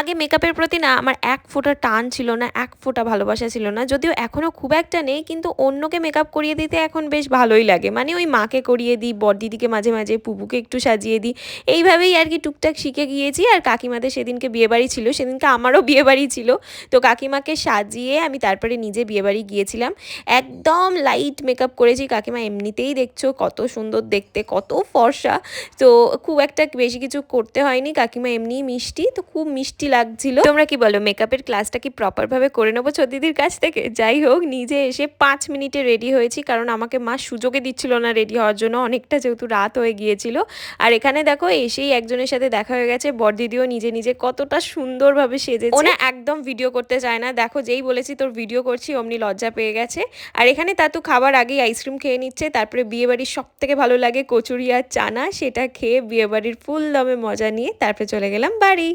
আগে মেকআপের প্রতি না আমার এক ফোঁটা টান ছিল না, এক ফোঁটা ভালোবাসা ছিল না। যদিও এখনও খুব একটা নেই, কিন্তু অন্যকে মেকআপ করিয়ে দিতে এখন বেশ ভালোই লাগে। মানে ওই মাকে করিয়ে দিই, বড়দিদিকে মাঝে মাঝে, পুপুকে একটু সাজিয়ে দিই। এইভাবেই আর কি টুকটাক শিখে গিয়েছি। আর কাকিমাদের সেদিনকে বিয়েবাড়ি ছিল, সেদিনকে আমারও বিয়েবাড়ি ছিল। তো কাকিমাকে সাজিয়ে আমি তারপরে নিজে বিয়েবাড়ি গিয়েছিলাম। একদম লাইট মেকআপ করেছি। কাকিমা এমনিতেই দেখছো কত সুন্দর দেখতে, কত ফর্সা। তো খুব একটা বেশি কিছু করতে হয়নি, কাকিমা এমনিই মিষ্টি, তো খুব মিষ্টি লাগছিল। তোমরা কি বলো, মেকআপের ক্লাসটা কি প্রপার ভাবে করে নেবো দিদির কাছ থেকে? যাই হোক, নিজে এসে 5 মিনিটে রেডি হয়েছি, কারণ আমাকে মা সুযোগে দিচ্ছিল না রেডি হওয়ার জন্য, অনেকটা যেহেতু রাত হয়ে গিয়েছিল। আর এখানে দেখো এসেই একজনের সাথে দেখা হয়ে গেছে, বড়দিদিও নিজে নিজে কতটা সুন্দরভাবে সেজেছে। ওনা একদম ভিডিও করতে চায় না, দেখো যেই বলেছি তোর ভিডিও করছি অমনি লজ্জা পেয়ে গেছে। আর এখানে তাতু খাবার আগেই আইসক্রিম খেয়ে নিচ্ছে। তারপরে বিয়েবাড়ির সব থেকে ভালো লাগে কচুরি আর চানা, সেটা খেয়ে বিয়েবাড়ির ফুল দমে মজা নিয়ে তারপরে চলে গেলাম বাড়ি।